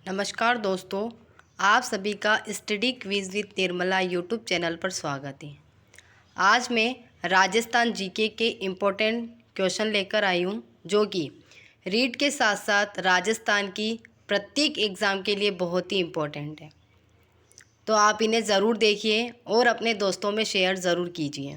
नमस्कार दोस्तों, आप सभी का study quiz with Nirmala YouTube channel पर स्वागत है। आज मैं राजस्थान जीके के इम्पोर्टेंट क्वेश्चन लेकर आई हूँ, जो कि रीड के साथ साथ राजस्थान की प्रत्येक एग्ज़ाम के लिए बहुत ही इम्पोर्टेंट है। तो आप इन्हें ज़रूर देखिए और अपने दोस्तों में शेयर ज़रूर कीजिए।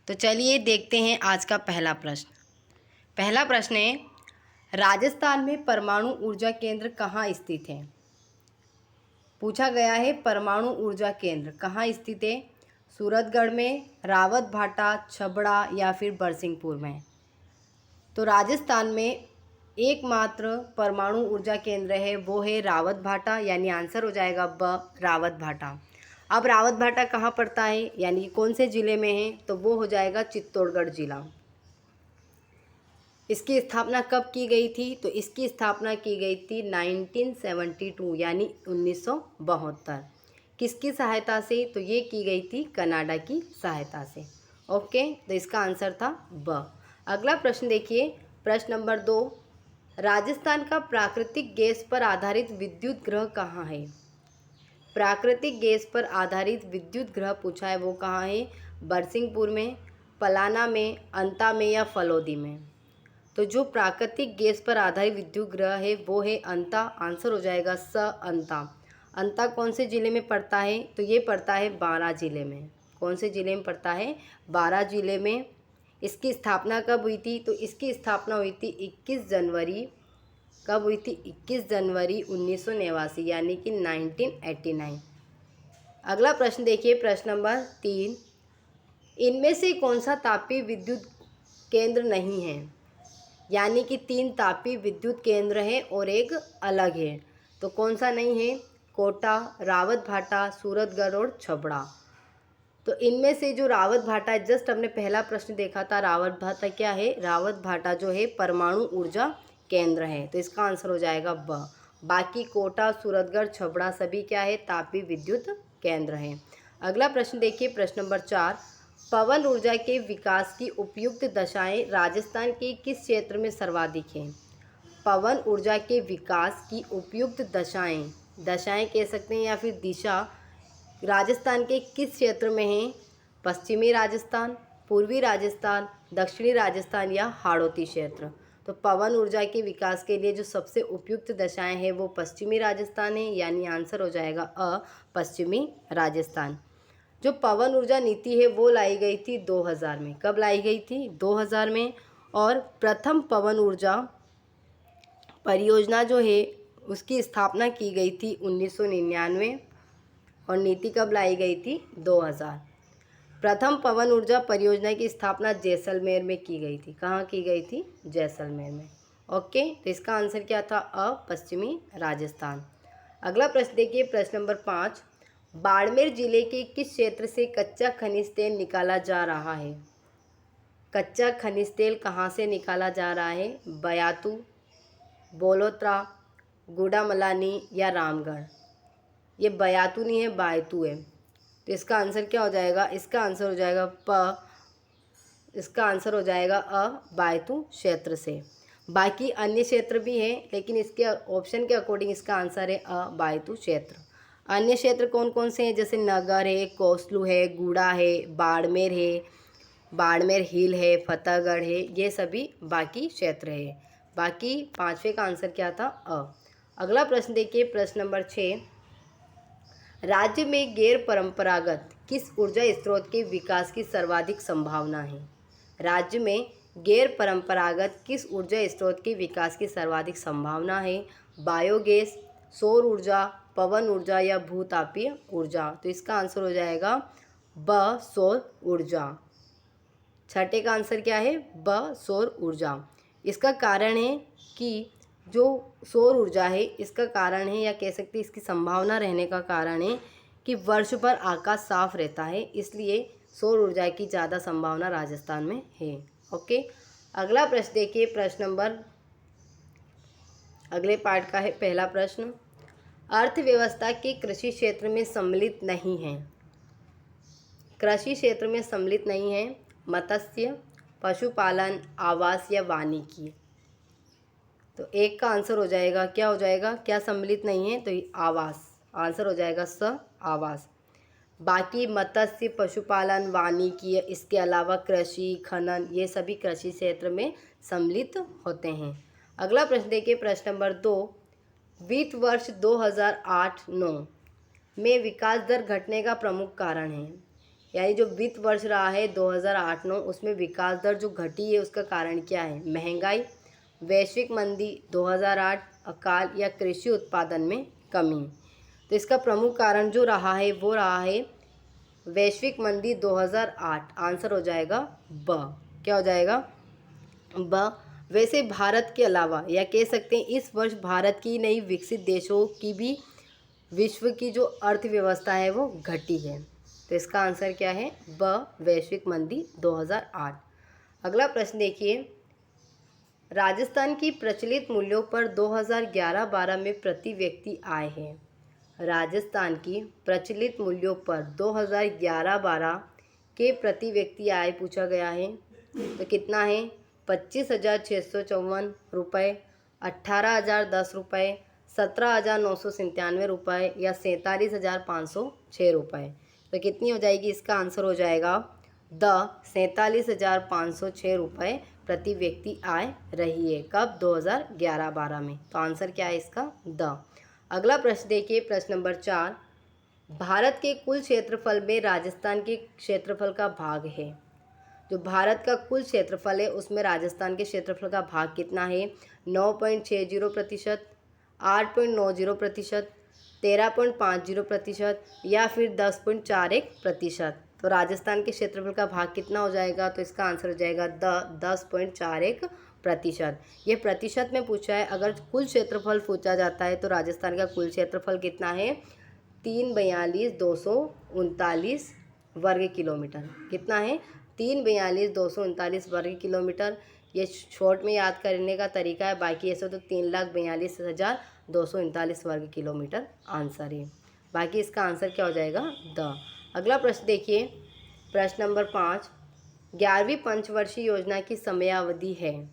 तो चलिए देखते हैं आज का पहला प्रश्न। पहला प्रश्न है, राजस्थान में परमाणु ऊर्जा केंद्र कहाँ स्थित है? पूछा गया है परमाणु ऊर्जा केंद्र कहाँ स्थित है? सूरतगढ़ में, रावत भाटा, छबड़ा या फिर बरसिंहपुर में? तो राजस्थान में एकमात्र परमाणु ऊर्जा केंद्र है, वो है रावत भाटा, यानी आंसर हो जाएगा ब, रावत भाटा। अब रावत भाटा कहाँ पड़ता है, यानी कौन से ज़िले में है? तो वो हो जाएगा चित्तौड़गढ़ जिला। इसकी स्थापना कब की गई थी? तो इसकी स्थापना की गई थी 1972 यानी 1972। किसकी सहायता से? तो ये की गई थी कनाडा की सहायता से। ओके, तो इसका आंसर था ब। अगला प्रश्न देखिए, प्रश्न नंबर 2, राजस्थान का प्राकृतिक गैस पर आधारित विद्युत ग्रह कहाँ है? प्राकृतिक गैस पर आधारित विद्युत ग्रह पूछा है, वो कहाँ है? बरसिंहपुर में, पलाना में, अंता में या फलौदी में? तो जो प्राकृतिक गैस पर आधारित विद्युत ग्रह है वो है अंता। आंसर हो जाएगा स, अंता। अंता कौन से ज़िले में पड़ता है? तो ये पड़ता है बारां जिले में। कौन से ज़िले में पड़ता है? बारां जिले में। इसकी स्थापना कब हुई थी? तो इसकी स्थापना हुई थी 21 जनवरी। कब हुई थी? 21 जनवरी 1989 यानी कि 1989। अगला प्रश्न देखिए, प्रश्न नंबर 3, इनमें से कौन सा तापीय विद्युत केंद्र नहीं है? यानी कि 3 तापीय विद्युत केंद्र हैं और एक अलग है। तो कौन सा नहीं है? कोटा, रावत भाटा, सूरतगढ़ और छबड़ा। तो इनमें से जो रावत भाटा है, जस्ट हमने पहला प्रश्न देखा था, रावत भाटा क्या है? रावत भाटा जो है परमाणु ऊर्जा केंद्र है, तो इसका आंसर हो जाएगा ब। बाकी कोटा, सूरतगढ़, छबड़ा सभी क्या है? तापीय विद्युत केंद्र हैं। अगला प्रश्न देखिए, प्रश्न नंबर 4, पवन ऊर्जा के विकास की उपयुक्त दशाएं राजस्थान के किस क्षेत्र में सर्वाधिक हैं? पवन ऊर्जा के विकास की उपयुक्त दशाएं, दशाएं कह सकते हैं या फिर दिशा, राजस्थान के किस क्षेत्र में हैं? पश्चिमी राजस्थान, पूर्वी राजस्थान, दक्षिणी राजस्थान या हाड़ौती क्षेत्र? तो पवन ऊर्जा के विकास के लिए जो सबसे उपयुक्त दशाएं हैं वो पश्चिमी राजस्थान है, यानी आंसर हो जाएगा अ, पश्चिमी राजस्थान। जो पवन ऊर्जा नीति है वो लाई गई थी 2000 में। कब लाई गई थी? 2000 में। और प्रथम पवन ऊर्जा परियोजना जो है उसकी स्थापना की गई थी 1999 और नीति कब लाई गई थी? 2000। प्रथम पवन ऊर्जा परियोजना की स्थापना जैसलमेर में की गई थी। कहाँ की गई थी? जैसलमेर में। ओके, तो इसका आंसर क्या था? अ, पश्चिमी राजस्थान। अगला प्रश्न देखिए, प्रश्न नंबर 5, बाड़मेर जिले के किस क्षेत्र से कच्चा खनिज तेल निकाला जा रहा है? कच्चा खनिज तेल कहाँ से निकाला जा रहा है? बयातू, बोलोत्रा, गुड़ामलानी या रामगढ़? ये बयातू नहीं है, बायतू है। तो इसका आंसर क्या हो जाएगा? इसका आंसर हो जाएगा प। इसका आंसर हो जाएगा अ, बायतू क्षेत्र से। बाकी अन्य क्षेत्र भी हैं, लेकिन इसके ऑप्शन के अकॉर्डिंग इसका आंसर है अ, बायतू क्षेत्र। अन्य क्षेत्र कौन कौन से हैं? जैसे नगर है, कोसलू है, गूड़ा है, बाड़मेर है, बाड़मेर हिल है, फतेहगढ़ है, ये सभी बाकी क्षेत्र है। बाकी पाँचवें का आंसर क्या था? अ। अगला प्रश्न देखिए, प्रश्न नंबर 6, राज्य में गैर परंपरागत किस ऊर्जा स्रोत के विकास की सर्वाधिक संभावना है? राज्य में गैर परंपरागत किस ऊर्जा स्रोत के विकास की सर्वाधिक संभावना है? बायोगैस, सौर ऊर्जा, पवन ऊर्जा या भूतापीय ऊर्जा? तो इसका आंसर हो जाएगा ब, सौर ऊर्जा। छठे का आंसर क्या है? ब, सौर ऊर्जा। इसका कारण है कि जो सौर ऊर्जा है, इसका कारण है या कह सकते हैं इसकी संभावना रहने का कारण है कि वर्ष भर आकाश साफ रहता है, इसलिए सौर ऊर्जा की ज़्यादा संभावना राजस्थान में है। ओके, अगला प्रश्न देखिए, प्रश्न नंबर, अगले पार्ट का है पहला प्रश्न, अर्थव्यवस्था के कृषि क्षेत्र में सम्मिलित नहीं है। कृषि क्षेत्र में सम्मिलित नहीं है मत्स्य, पशुपालन, आवास या वानिकी? तो एक का आंसर हो जाएगा, क्या हो जाएगा, क्या सम्मिलित नहीं है, तो आवास, आंसर हो जाएगा स आवास। बाकी मत्स्य, पशुपालन, वानिकी, इसके अलावा कृषि, खनन, ये सभी कृषि क्षेत्र में सम्मिलित होते हैं। अगला प्रश्न देखिए, प्रश्न नंबर 2, वित्त वर्ष 2008-9 में विकास दर घटने का प्रमुख कारण है। यानी जो वित्त वर्ष रहा है 2008-9, उसमें विकास दर जो घटी है उसका कारण क्या है? महंगाई, वैश्विक मंदी, 2008 अकाल, या कृषि उत्पादन में कमी। तो इसका प्रमुख कारण जो रहा है वो रहा है वैश्विक मंदी 2008, आंसर हो जाएगा ब। क्या हो जाएगा? ब। वैसे भारत के अलावा, या कह सकते हैं इस वर्ष भारत की नहीं विकसित देशों की भी विश्व की जो अर्थव्यवस्था है वो घटी है। तो इसका आंसर क्या है? ब, वैश्विक मंदी 2008। अगला प्रश्न देखिए, राजस्थान की प्रचलित मूल्यों पर 2011-12 में प्रति व्यक्ति आय है। राजस्थान की प्रचलित मूल्यों पर 2011-12 के प्रति व्यक्ति आय पूछा गया है। तो कितना है? 25,654 रुपये, 18,010 रुपये, 17,997 रुपये, या 47,506 रुपये। तो कितनी हो जाएगी? इसका आंसर हो जाएगा द 47,506 रुपये प्रति व्यक्ति आय रही है। कब? 2011-12 में। तो आंसर क्या है इसका? द। अगला प्रश्न देखिए, प्रश्न नंबर 4, भारत के कुल क्षेत्रफल में राजस्थान के क्षेत्रफल का भाग है। जो भारत का कुल क्षेत्रफल है उसमें राजस्थान के क्षेत्रफल का भाग कितना है? 9.60%, 8.90%, 13.50%, या फिर 10.41%। तो राजस्थान के क्षेत्रफल का भाग कितना हो जाएगा? तो इसका आंसर हो जाएगा 10.41%। ये प्रतिशत में पूछा है। अगर कुल क्षेत्रफल पूछा जाता है तो राजस्थान का कुल क्षेत्रफल कितना है? 342,239 वर्ग किलोमीटर। कितना है? 342,239 वर्ग किलोमीटर। ये शॉर्ट में याद करने का तरीका है, बाकी ऐसे तो 3,42,239 वर्ग किलोमीटर आंसर है। बाकी इसका आंसर क्या हो जाएगा? द। अगला प्रश्न देखिए, प्रश्न नंबर 5, 11वीं पंचवर्षीय योजना की समयावधि है।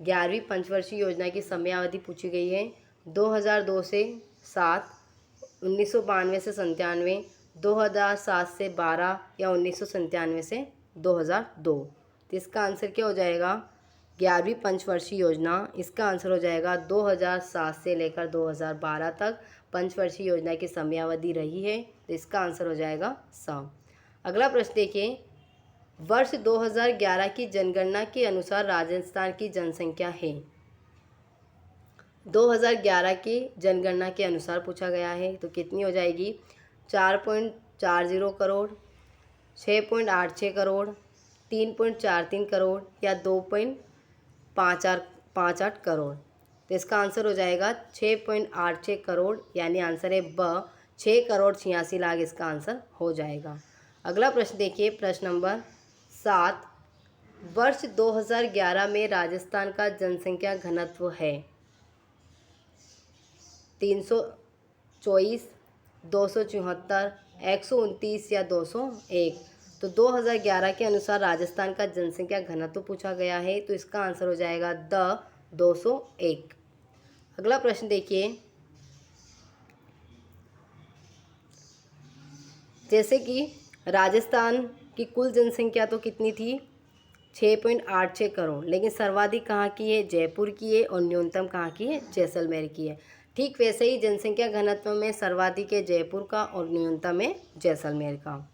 11वीं पंचवर्षीय योजना की समयावधि पूछी गई है 2002 से 7, 1992 से 97, 2007 से 12, या 1997 से 2002। तो इसका आंसर क्या हो जाएगा? 11वीं पंचवर्षीय योजना, इसका आंसर हो जाएगा 2007 से लेकर 2012 तक पंचवर्षीय योजना की समयावधि रही है। तो इसका आंसर हो जाएगा स। अगला प्रश्न देखिए, वर्ष 2011 की जनगणना के अनुसार राजस्थान की जनसंख्या है। 2011 की जनगणना के अनुसार पूछा गया है। तो कितनी हो जाएगी? 4.40 करोड़, 6.86 करोड़, 3.43 करोड़, या 2.58 करोड़। तो इसका आंसर हो जाएगा 6.86 करोड़, यानी आंसर है ब, 6,86,00,000 इसका आंसर हो जाएगा। अगला प्रश्न देखिए, प्रश्न नंबर 7, वर्ष 2011 में राजस्थान का जनसंख्या घनत्व है 324, 274, 129, या 201। तो 2011 के अनुसार राजस्थान का जनसंख्या घनत्व पूछा गया है। तो इसका आंसर हो जाएगा द 201। अगला प्रश्न देखिए, जैसे कि राजस्थान की कुल जनसंख्या तो कितनी थी? 6.86 करोड़, लेकिन सर्वाधिक कहाँ की है? जयपुर की है, और न्यूनतम कहाँ की है? जैसलमेर की है। ठीक वैसे ही जनसंख्या घनत्व में सर्वाधिक है जयपुर का, और न्यूनतम है जैसलमेर का।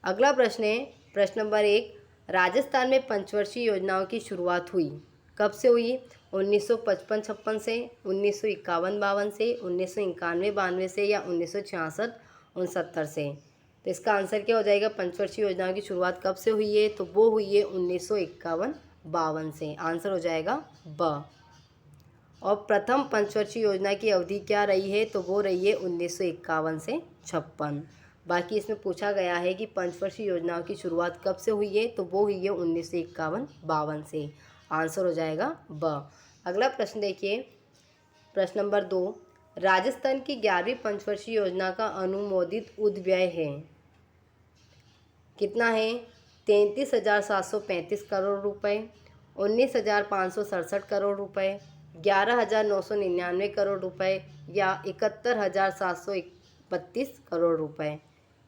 अगला प्रश्न है, प्रश्न नंबर 1, राजस्थान में पंचवर्षीय योजनाओं की शुरुआत हुई, कब से हुई? 1955-56 से, 1951-52 से, 1991-92 से, या 1966-69 से। तो इसका आंसर क्या हो जाएगा? पंचवर्षीय योजनाओं की शुरुआत कब से हुई है? तो वो हुई है 1951-52 से। आंसर हो जाएगा ब। और प्रथम पंचवर्षीय योजना की अवधि क्या रही है? तो वो रही है 1951 से 56। बाकी इसमें पूछा गया है कि पंचवर्षीय योजनाओं की शुरुआत कब से हुई है? तो वो हुई है 1951-52 से। आंसर हो जाएगा ब। अगला प्रश्न देखिए, प्रश्न नंबर 2, राजस्थान की 11वीं पंचवर्षीय योजना का अनुमोदित उद्व्यय है, कितना है? 33,735 करोड़ रुपए, 19,567 करोड़ रुपए, 11,999 करोड़ रुपए या 71,732 करोड़ रुपए।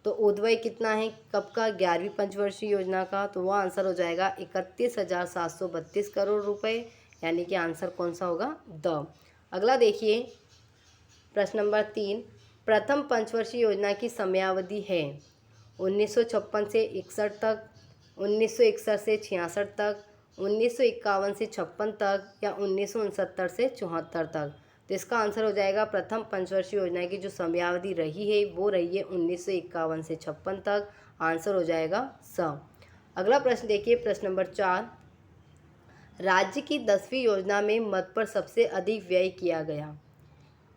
तो उद्वय कितना है कब का, 11वीं पंचवर्षीय योजना का, तो वह आंसर हो जाएगा 31,732 करोड़ रुपए, यानी कि आंसर कौन सा होगा, द। अगला देखिए प्रश्न नंबर 3, प्रथम पंचवर्षीय योजना की समयावधि है 1956 से 61 तक, 1961 से 66 तक, 1951 से 56 तक या 1969 से 74 तक। तो इसका आंसर हो जाएगा प्रथम पंचवर्षीय योजना की जो समयावधि रही है वो रही है 1951 से 56 तक। आंसर हो जाएगा स। अगला प्रश्न देखिए प्रश्न नंबर 4, राज्य की 10वीं योजना में मद पर सबसे अधिक व्यय किया गया।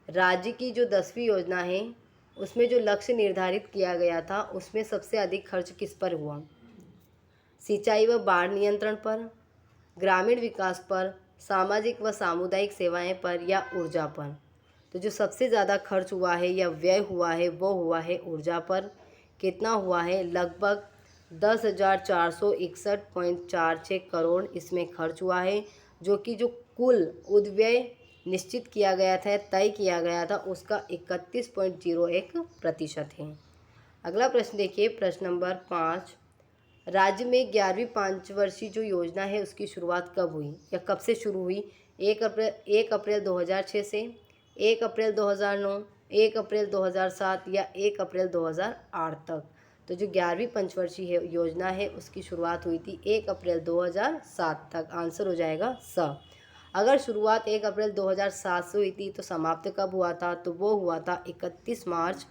राज्य की जो 10वीं योजना है उसमें जो लक्ष्य निर्धारित किया गया था उसमें सबसे अधिक खर्च किस पर हुआ, सिंचाई व बाढ़ नियंत्रण पर, ग्रामीण विकास पर, सामाजिक व सामुदायिक सेवाएं पर या ऊर्जा पर। तो जो सबसे ज़्यादा खर्च हुआ है या व्यय हुआ है वो हुआ है ऊर्जा पर। कितना हुआ है, लगभग 10,461.46 करोड़ इसमें खर्च हुआ है, जो कि जो कुल उद्व्यय निश्चित किया गया था, तय किया गया था, उसका 31.01% है। अगला प्रश्न देखिए प्रश्न नंबर 5, राज्य में 11वीं पंचवर्षीय जो योजना है उसकी शुरुआत कब हुई या कब से शुरू हुई, 1 अप्रैल 2006 से, 1 अप्रैल 2009, 1 अप्रैल 2007 या 1 अप्रैल 2008 तक। तो जो 11वीं पंचवर्षीय योजना है उसकी शुरुआत हुई थी 1 अप्रैल 2007 तक। आंसर हो जाएगा स। अगर शुरुआत 1 अप्रैल 2007 से हुई थी तो समाप्त कब हुआ था, तो वो हुआ था 31 मार्च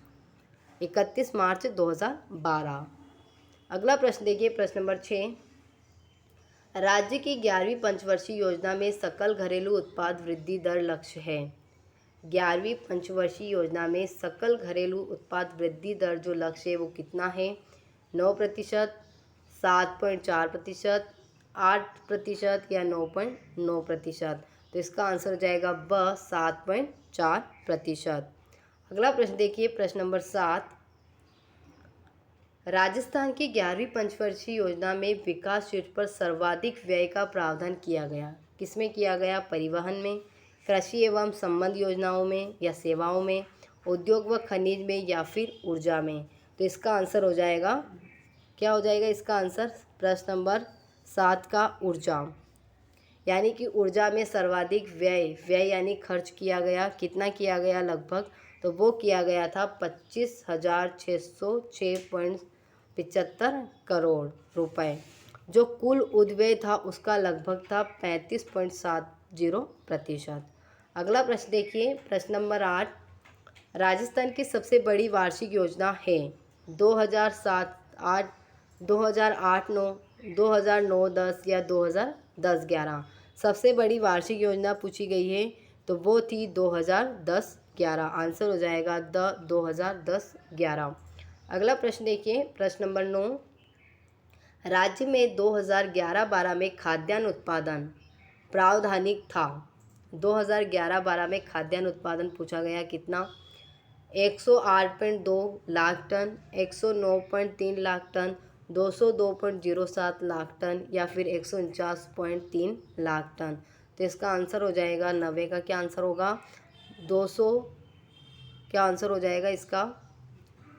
2012। अगला प्रश्न देखिए प्रश्न नंबर 6, राज्य की 11वीं पंचवर्षीय योजना में सकल घरेलू उत्पाद वृद्धि दर लक्ष्य है। 11वीं पंचवर्षीय योजना में सकल घरेलू उत्पाद वृद्धि दर जो लक्ष्य है वो कितना है, 9%, 7.4%, 8% या 9.9%। तो इसका आंसर हो जाएगा ब, 7.4%। अगला प्रश्न देखिए प्रश्न नंबर 7, राजस्थान की 11वीं पंचवर्षीय योजना में विकास शीर्ष पर सर्वाधिक व्यय का प्रावधान किया गया। किसमें किया गया, परिवहन में, कृषि एवं संबंध योजनाओं में या सेवाओं में, उद्योग व खनिज में या फिर ऊर्जा में। तो इसका आंसर हो जाएगा, क्या हो जाएगा इसका आंसर, प्रश्न नंबर 7 का ऊर्जा, यानी कि ऊर्जा में सर्वाधिक व्यय यानी खर्च किया गया। कितना किया गया लगभग, तो वो किया गया था 25,606.75 करोड़ रुपए। जो कुल उद्व्यय था उसका लगभग था 35.70%। अगला प्रश्न देखिए प्रश्न नंबर 8, राजस्थान की सबसे बड़ी वार्षिक योजना है 2007-8, 2008-9, 2009-10 या 2010-11। सबसे बड़ी वार्षिक योजना पूछी गई है तो वो थी 2010-11। आंसर हो जाएगा द 2010-11। अगला प्रश्न देखिए प्रश्न नंबर 9, राज्य में 2011-12 में खाद्यान्न उत्पादन प्रावधानिक था। 2011-12 में खाद्यान्न उत्पादन पूछा गया कितना, 108.2 lakh ton, 109.3 lakh ton, 202.07 lakh ton या फिर 149.3 लाख टन। तो इसका आंसर हो जाएगा 90 का क्या आंसर होगा, 200, क्या आंसर हो जाएगा इसका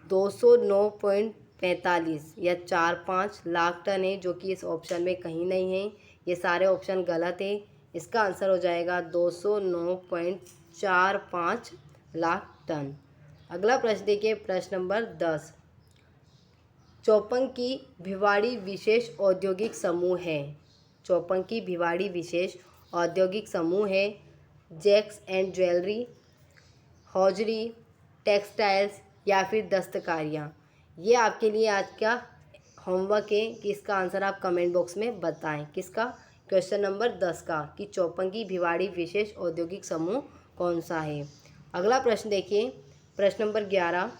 209.45 या 45 लाख टन है, जो कि इस ऑप्शन में कहीं नहीं है, ये सारे ऑप्शन गलत है। इसका आंसर हो जाएगा 209.45 लाख टन। अगला प्रश्न देखिए प्रश्न नंबर 10, चौपंकी भिवाड़ी विशेष औद्योगिक समूह है। चौपंकी भिवाड़ी विशेष औद्योगिक समूह है जैक्स एंड ज्वेलरी, हौजरी, टेक्सटाइल्स या फिर दस्तकारियाँ। ये आपके लिए आज का होमवर्क है कि इसका आंसर आप कमेंट बॉक्स में बताएं। किसका, क्वेश्चन नंबर 10 का, कि चौपंकी भिवाड़ी विशेष औद्योगिक समूह कौन सा है। अगला प्रश्न देखिए प्रश्न नंबर 11,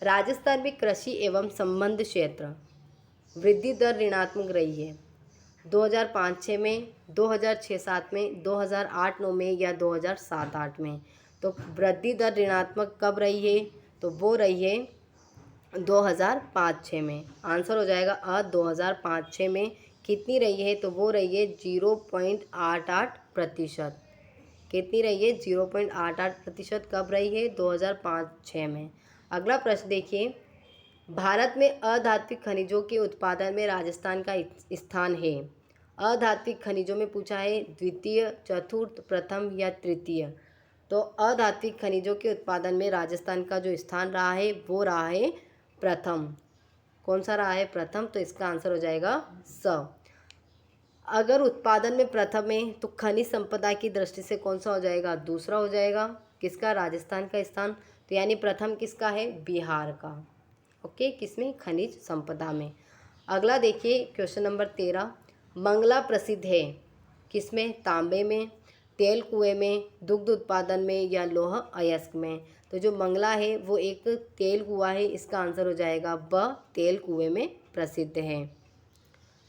राजस्थान में कृषि एवं संबंध क्षेत्र वृद्धि दर ऋणात्मक रही है 2005-06 में, 2006-07 में, 2008-09 में या 2007-08 में। तो वृद्धि दर ऋणात्मक कब रही है, तो वो रही है 2005-06 में। आंसर हो जाएगा 2005-06 में कितनी रही है, तो वो रही है 0.88%। कितनी रही है? 0.88% कब रही है? 2005-06 में। अगला प्रश्न देखिए, भारत में अधात्विक खनिजों के उत्पादन में राजस्थान का स्थान है। अधात्विक खनिजों में पूछा है द्वितीय, चतुर्थ, प्रथम या तृतीय। तो अधात्विक खनिजों के उत्पादन में राजस्थान का जो स्थान रहा है वो रहा है प्रथम। कौन सा रहा है? प्रथम। तो इसका आंसर हो जाएगा स। अगर उत्पादन में प्रथम है तो खनिज संपदा की दृष्टि से कौन सा हो जाएगा? दूसरा हो जाएगा। किसका? राजस्थान का स्थान। तो यानी प्रथम किसका है? बिहार का। ओके, किसमें? खनिज संपदा में। अगला देखिए क्वेश्चन नंबर 13, मंगला प्रसिद्ध है किसमें? तांबे में, तेल कुएं में, दुग्ध उत्पादन में या लौह अयस्क में। तो जो मंगला है वो एक तेल कुआं है, इसका आंसर हो जाएगा ब, तेल कुएं में प्रसिद्ध है।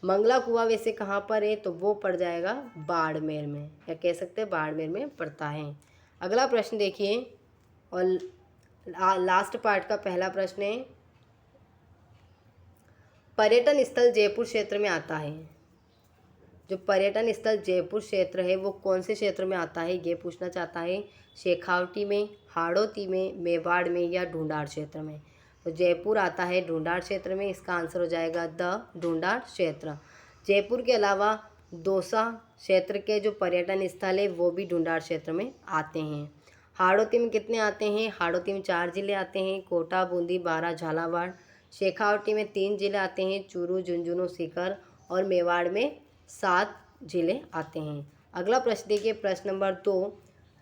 मंगला कुआं वैसे कहाँ पर है? तो वो पड़ जाएगा बाड़मेर में, या कह सकते हैं बाड़मेर में पड़ता है। अगला प्रश्न देखिए, और लास्ट पार्ट का पहला प्रश्न है, पर्यटन स्थल जयपुर क्षेत्र में आता है। जो पर्यटन स्थल जयपुर क्षेत्र है वो कौन से क्षेत्र में आता है? ये पूछना चाहता है। शेखावटी में, हाड़ौती में, मेवाड़ में या ढूंढाड़ क्षेत्र में। तो जयपुर आता है ढूंढाड़ क्षेत्र में, इसका आंसर हो जाएगा द, ढूंढाड़ क्षेत्र। जयपुर के अलावा दौसा क्षेत्र के जो पर्यटन स्थल है वो भी ढूंढाड़ क्षेत्र में आते हैं। हाड़ौती में कितने आते हैं? हाड़ौती में 4 जिले आते हैं, कोटा, बूंदी, बारा, झालावाड़। शेखावटी में 3 जिले आते हैं, चूरू, झुंझुनू, सीकर। और मेवाड़ में 7 जिले आते हैं। अगला प्रश्न देखिए, प्रश्न नंबर 2,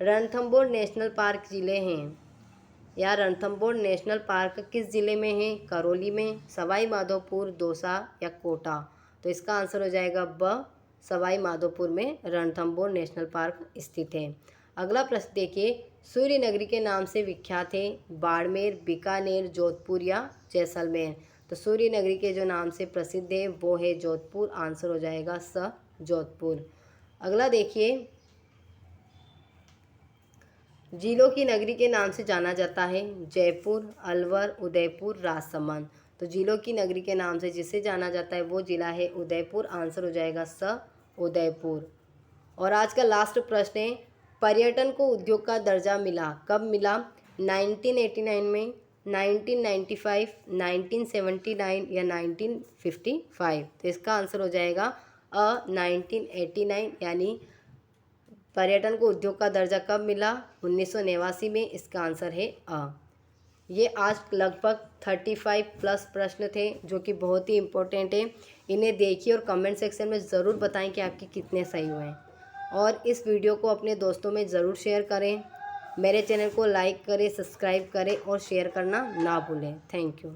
रणथंभौर नेशनल पार्क जिले हैं या रणथंभौर नेशनल पार्क किस जिले में है? करौली में, सवाई माधोपुर, दौसा या कोटा। तो इसका आंसर हो जाएगा ब, सवाई माधोपुर में रणथंभौर नेशनल पार्क स्थित है। अगला प्रश्न देखिए, सूर्य नगरी के नाम से विख्यात है बाड़मेर, बीकानेर, जोधपुर या जैसलमेर। तो सूर्य नगरी के जो नाम से प्रसिद्ध है वो है जोधपुर, आंसर हो जाएगा स, जोधपुर। अगला देखिए, जिलों की नगरी के नाम से जाना जाता है जयपुर, अलवर, उदयपुर, राजसमंद। तो जिलों की नगरी के नाम से जिसे जाना जाता है वो जिला है उदयपुर, आंसर हो जाएगा स, उदयपुर। और आज का लास्ट प्रश्न है, पर्यटन को उद्योग का दर्जा मिला कब मिला? 1989 में, 1995, 1979 या 1955। तो इसका आंसर हो जाएगा अ, 1989, यानी पर्यटन को उद्योग का दर्जा कब मिला? 1989 में। इसका आंसर है अ। ये आज लगभग 35+ प्रश्न थे जो कि बहुत ही इम्पोर्टेंट है। इन्हें देखिए और कमेंट सेक्शन में ज़रूर बताएं कि आपके कितने सही हुए हैं। और इस वीडियो को अपने दोस्तों में ज़रूर शेयर करें। मेरे चैनल को लाइक करें, सब्सक्राइब करें और शेयर करना ना भूलें। Thank you.